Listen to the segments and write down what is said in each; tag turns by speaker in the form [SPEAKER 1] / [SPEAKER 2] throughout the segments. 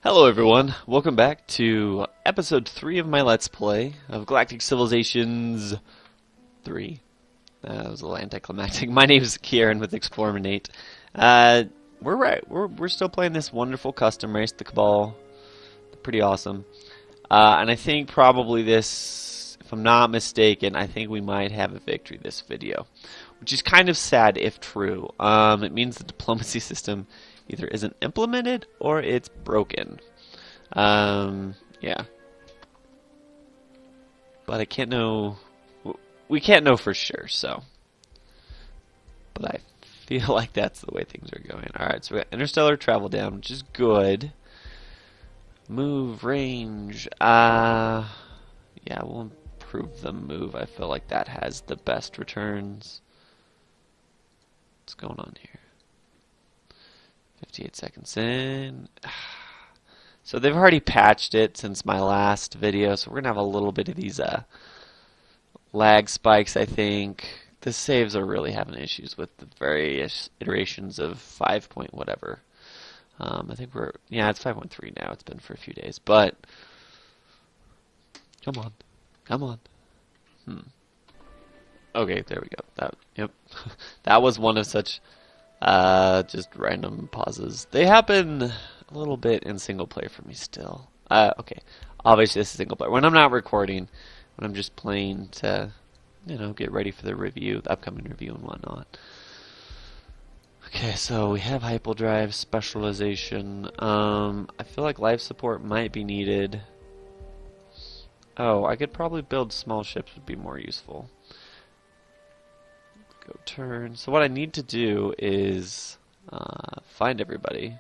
[SPEAKER 1] Hello everyone, welcome back to episode 3 of my Let's Play of Galactic Civilizations 3. That was a little anticlimactic. My name is Kearon with Explorminate. We're still playing this wonderful custom race, the Cubal. Pretty awesome. And I think probably this, if I'm not mistaken, I think we might have a victory this video. Which is kind of sad if true. It means the diplomacy system either isn't implemented or it's broken. Yeah. But I can't know. We can't know for sure, so. But I feel like that's the way things are going. Alright, so we got interstellar travel down, which is good. Move, range. Yeah, we'll improve the move. I feel like that has the best returns. What's going on here? 58 seconds in. So they've already patched it since my last video, so we're going to have a little bit of these lag spikes, I think. The saves are really having issues with the various iterations of 5 point whatever. I think it's 5.3 now. It's been for a few days, but come on. Come on. Okay, there we go. Yep. That was one of such just random pauses. They happen a little bit in single player for me still. Okay. Obviously this is single player. When I'm not recording, when I'm just playing to, get ready for the review, the upcoming review and whatnot. Okay, so we have hyperdrive specialization. I feel like life support might be needed. Oh, I could probably build small ships would be more useful. Go turn. So what I need to do is find everybody.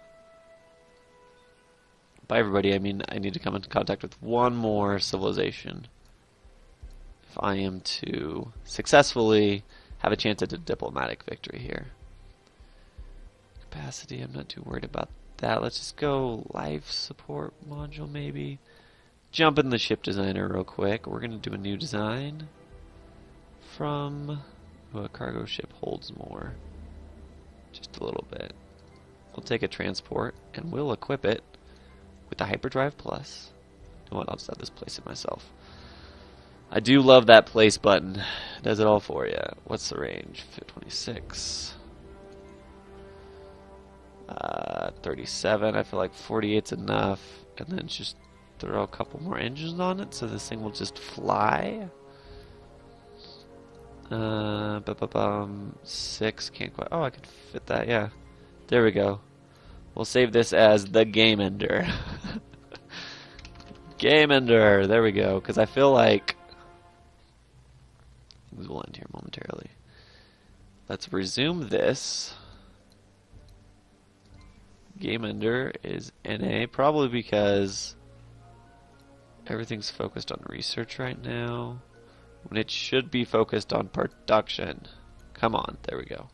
[SPEAKER 1] By everybody, I mean I need to come into contact with one more civilization if I am to successfully have a chance at a diplomatic victory here. Capacity, I'm not too worried about that. Let's just go life support module maybe. Jump in the ship designer real quick. We're going to do a new design from... a cargo ship holds more. Just a little bit. We'll take a transport and we'll equip it with the Hyperdrive Plus. You know what? I'll just have this place it myself. I do love that place button. It does it all for you. What's the range? 26. 37. I feel like 48's enough. And then just throw a couple more engines on it so this thing will just fly. 6 can't quite. Oh, I could fit that. Yeah, there we go. We'll save this as the Game Ender. Game Ender. There we go. Because I feel like things will end here momentarily. Let's resume this. Game Ender is NA, probably because everything's focused on research right now. When it should be focused on production. Come on, there we go.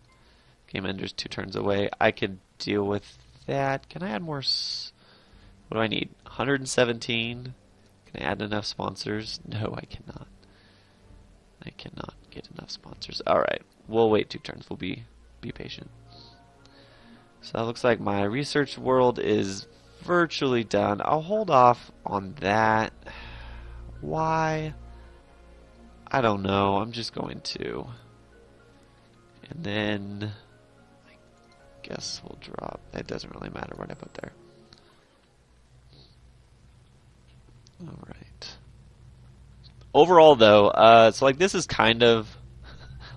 [SPEAKER 1] Game Ender's 2 turns away. I can deal with that. Can I add more? What do I need? 117. Can I add enough sponsors? No, I cannot. I cannot get enough sponsors. Alright, we'll wait 2 turns. We'll be patient. So that looks like my research world is virtually done. I'll hold off on that. Why? I don't know. I'm just going to. And then I guess we'll drop. It doesn't really matter what I put there. Alright. Overall though, so like this is kind of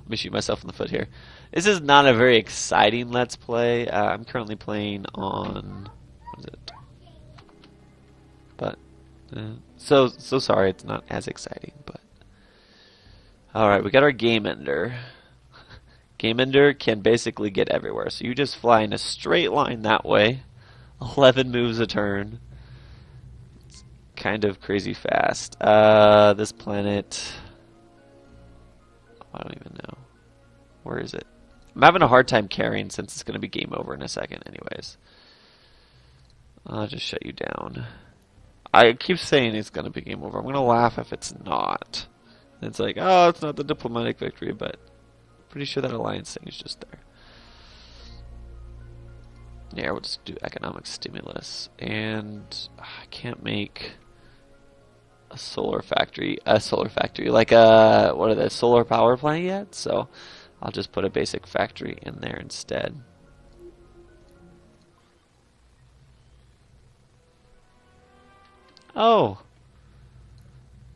[SPEAKER 1] let me shoot myself in the foot here. This is not a very exciting Let's Play. I'm currently playing on what is it? But so sorry it's not as exciting, but alright, we got our Game Ender. Game Ender can basically get everywhere. So you just fly in a straight line that way. 11 moves a turn. It's kind of crazy fast. This planet... I don't even know. Where is it? I'm having a hard time carrying since it's going to be game over in a second anyways. I'll just shut you down. I keep saying it's going to be game over. I'm going to laugh if it's not. It's like, oh, it's not the diplomatic victory, but pretty sure that alliance thing is just there. Yeah, we'll just do economic stimulus. And I can't make a solar factory, like a, what are they, solar power plant yet? So I'll just put a basic factory in there instead. Oh,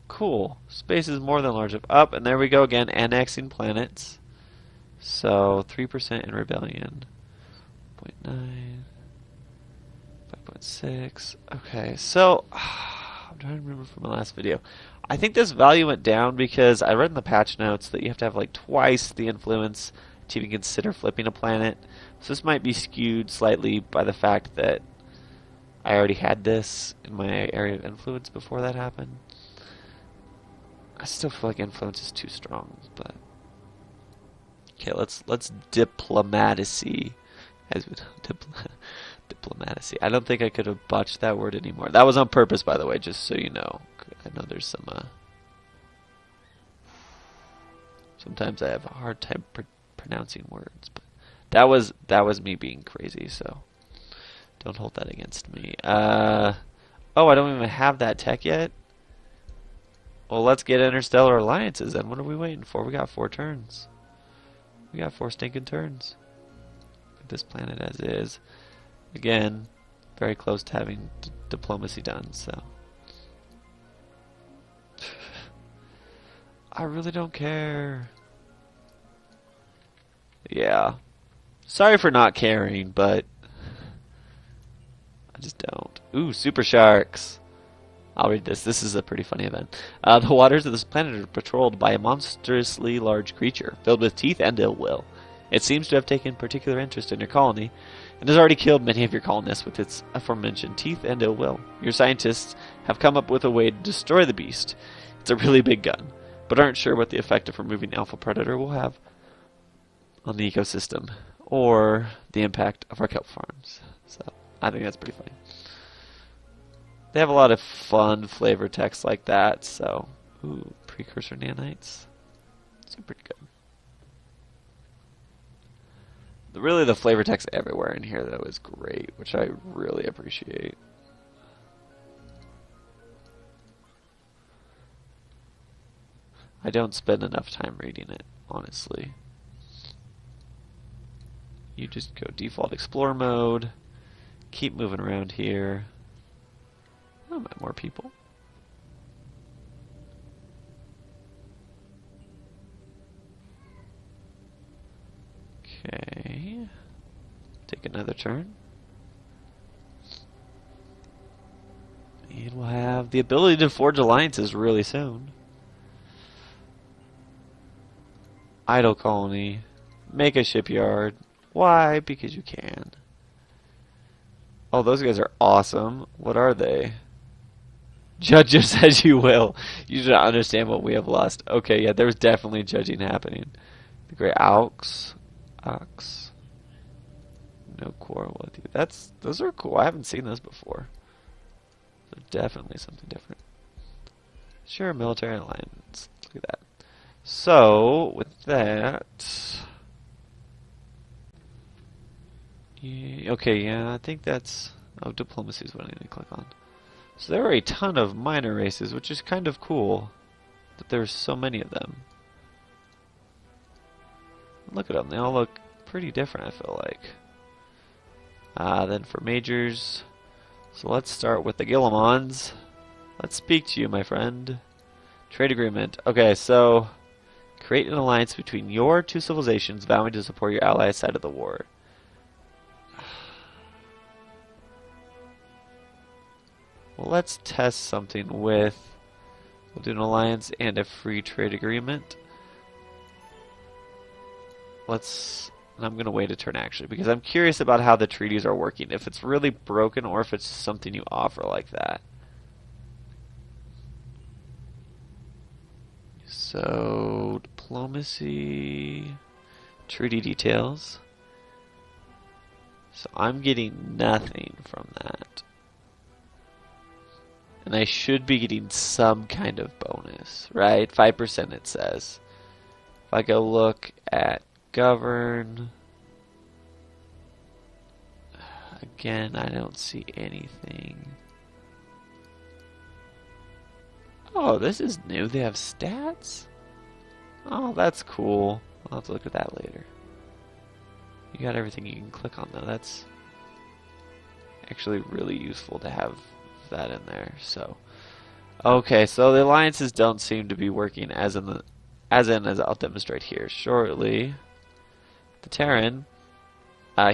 [SPEAKER 1] cool. Space is more than large enough. Up, and there we go again, annexing planets. So 3% in rebellion. 0.9. 5.6. Okay, so I'm trying to remember from my last video. I think this value went down because I read in the patch notes that you have to have like twice the influence to even consider flipping a planet. So this might be skewed slightly by the fact that I already had this in my area of influence before that happened. I still feel like influence is too strong, but okay, let's diplomacy as we diplomacy. I don't think I could have botched that word anymore. That was on purpose, by the way, just so you know. I know there's some sometimes I have a hard time pronouncing words, but that was me being crazy, so don't hold that against me. Oh, I don't even have that tech yet? Well, let's get interstellar alliances then. What are we waiting for? We got 4 turns. We got 4 stinking turns. Get this planet as is. Again, very close to having diplomacy done, so. I really don't care. Yeah. Sorry for not caring, but I just don't. Ooh, super sharks. I'll read this. This is a pretty funny event. The waters of this planet are patrolled by a monstrously large creature, filled with teeth and ill will. It seems to have taken particular interest in your colony, and has already killed many of your colonists with its aforementioned teeth and ill will. Your scientists have come up with a way to destroy the beast. It's a really big gun, but aren't sure what the effect of removing Alpha Predator will have on the ecosystem, or the impact of our kelp farms. So, I think that's pretty funny. They have a lot of fun flavor text like that, so. Ooh, precursor nanites. So pretty good. Really, the flavor text everywhere in here, though, is great, which I really appreciate. I don't spend enough time reading it, honestly. You just go default explore mode, keep moving around here. Oh, met more people. Okay. Take another turn. And we'll have the ability to forge alliances really soon. Idle colony. Make a shipyard. Why? Because you can. Oh, those guys are awesome. What are they? Judge us as you will. You do not understand what we have lost. Okay, yeah, there's definitely judging happening. The Great Aux. No quarrel with you. Those are cool. I haven't seen those before. They're definitely something different. Sure, military alliance. Look at that. So, with that... Yeah, okay, yeah, I think that's... Oh, diplomacy is what I need to click on. So there are a ton of minor races, which is kind of cool that there's so many of them. Look at them, they all look pretty different, I feel like. Then for majors, so let's start with the Gillimons. Let's speak to you, my friend. Trade agreement. Okay, so create an alliance between your 2 civilizations vowing to support your allies' side of the war. Well, let's test something with... We'll do an alliance and a free trade agreement. I'm going to wait a turn, actually, because I'm curious about how the treaties are working. If it's really broken or if it's something you offer like that. So, diplomacy... Treaty details. So I'm getting nothing from that. And I should be getting some kind of bonus, right? 5% it says. If I go look at govern... Again, I don't see anything. Oh, this is new. They have stats? Oh, that's cool. I'll have to look at that later. You got everything you can click on, though. That's actually really useful to have that in there. So, okay, so the alliances don't seem to be working as I'll demonstrate here shortly. The Terran,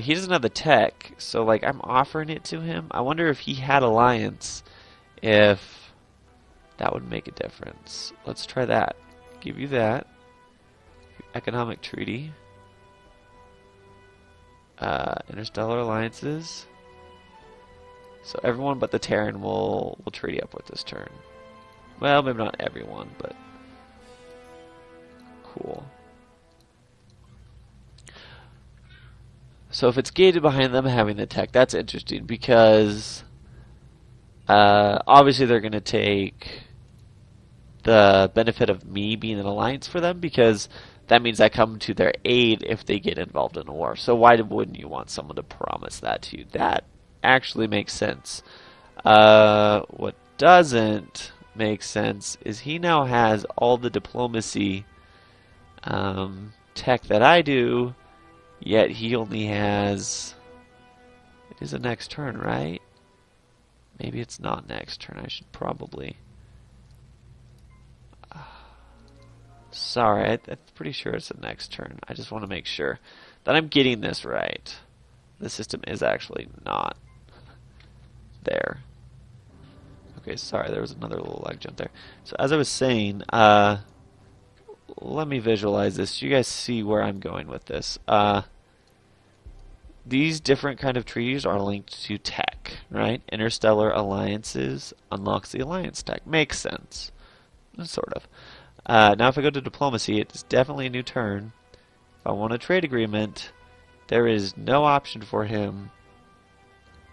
[SPEAKER 1] he doesn't have the tech, so like I'm offering it to him. I wonder if he had alliance, if that would make a difference. Let's try that. Give you that. Economic treaty. Interstellar alliances. So everyone but the Terran will treaty up with this turn. Well, maybe not everyone, but cool. So if it's gated behind them having the tech, that's interesting because obviously they're going to take the benefit of me being an alliance for them because that means I come to their aid if they get involved in a war. So why wouldn't you want someone to promise that to you? That actually makes sense. What doesn't make sense is he now has all the diplomacy tech that I do, yet he only has... It is a next turn, right? Maybe it's not next turn. I should probably... Sorry, I'm pretty sure it's the next turn. I just want to make sure that I'm getting this right. The system is actually not there. Okay, sorry, there was another little lag jump there. So as I was saying, let me visualize this. You guys see where I'm going with this. These different kind of treaties are linked to tech, right? Interstellar alliances unlocks the alliance tech. Makes sense. Sort of. Now if I go to diplomacy, it's definitely a new turn. If I want a trade agreement, there is no option for him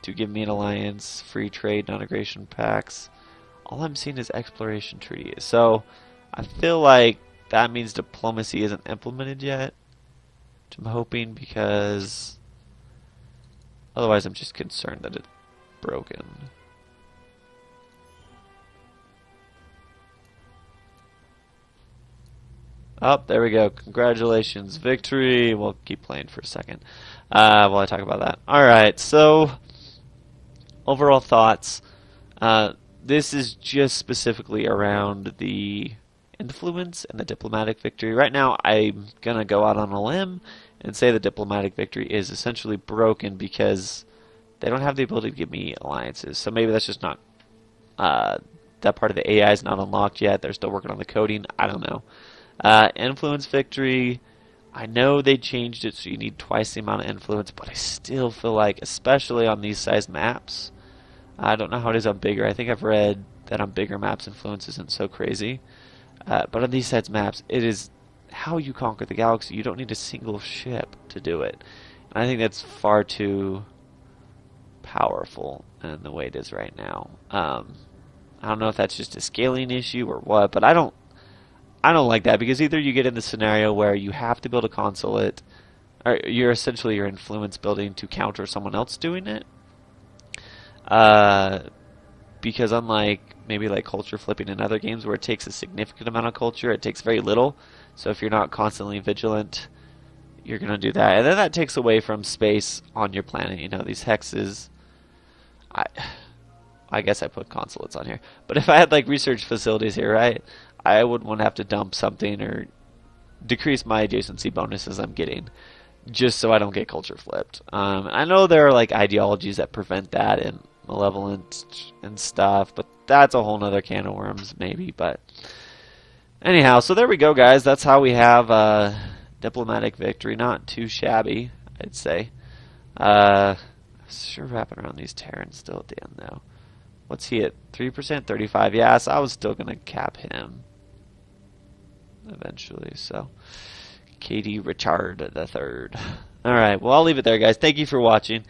[SPEAKER 1] to give me an alliance, free trade, non-aggression pacts. All I'm seeing is exploration treaties. So I feel like that means diplomacy isn't implemented yet, which I'm hoping, because otherwise I'm just concerned that it's broken. Oh, there we go. Congratulations. Victory. We'll keep playing for a second while I talk about that. Alright, so overall thoughts. This is just specifically around the influence and the diplomatic victory. Right now, I'm going to go out on a limb and say the diplomatic victory is essentially broken because they don't have the ability to give me alliances. So maybe that's just not... that part of the AI is not unlocked yet. They're still working on the coding. I don't know. Influence victory, I know they changed it so you need twice the amount of influence, but I still feel like, especially on these size maps, I don't know how it is on bigger. I think I've read that on bigger maps influence isn't so crazy. But on these size maps, it is how you conquer the galaxy. You don't need a single ship to do it. And I think that's far too powerful in the way it is right now. I don't know if that's just a scaling issue or what, but I don't like that, because either you get in the scenario where you have to build a consulate, or you're essentially your influence building to counter someone else doing it. Because unlike maybe like culture flipping in other games where it takes a significant amount of culture, it takes very little. So if you're not constantly vigilant, you're going to do that. And then that takes away from space on your planet. You know, these hexes... I guess I put consulates on here. But if I had like research facilities here, right, I wouldn't want to have to dump something or decrease my adjacency bonuses I'm getting just so I don't get culture flipped. I know there are like ideologies that prevent that and malevolent and stuff, but that's a whole nother can of worms maybe. But anyhow, so there we go, guys. That's how we have diplomatic victory. Not too shabby, I'd say. Sure wrapping around these Terrans still at the end though. What's he at? 3%? 35? Yeah, so I was still going to cap him eventually. So, Katie Richard III. Alright, well, I'll leave it there, guys. Thank you for watching.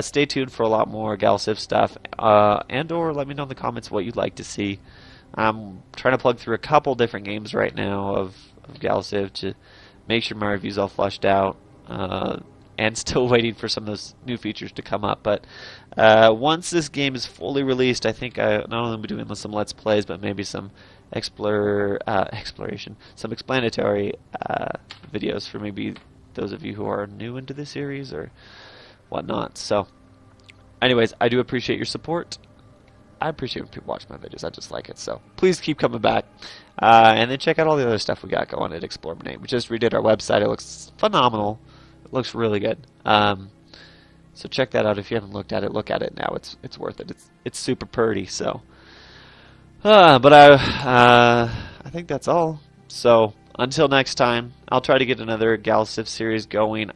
[SPEAKER 1] Stay tuned for a lot more Gal Civ stuff. And or let me know in the comments what you'd like to see. I'm trying to plug through a couple different games right now of Gal Civ to make sure my review's all fleshed out. and still waiting for some of those new features to come up. But once this game is fully released, I think I not only be doing some Let's Plays, but maybe some exploration, some explanatory videos for maybe those of you who are new into the series or whatnot. So, anyways, I do appreciate your support. I appreciate when people watch my videos. I just like it. So please keep coming back. And then check out all the other stuff we got going at Explore My Name. We just redid our website. It looks phenomenal. It looks really good. So check that out if you haven't looked at it. Look at it now. It's worth it. It's super pretty. So, but I think that's all. So until next time, I'll try to get another Gal Civ series going.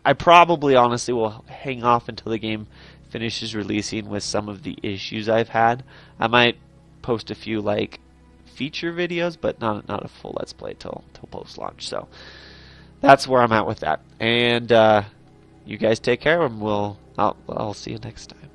[SPEAKER 1] I probably honestly will hang off until the game finishes releasing with some of the issues I've had. I might post a few like feature videos, but not a full Let's Play till post launch. So that's where I'm at with that. And you guys take care, and I'll see you next time.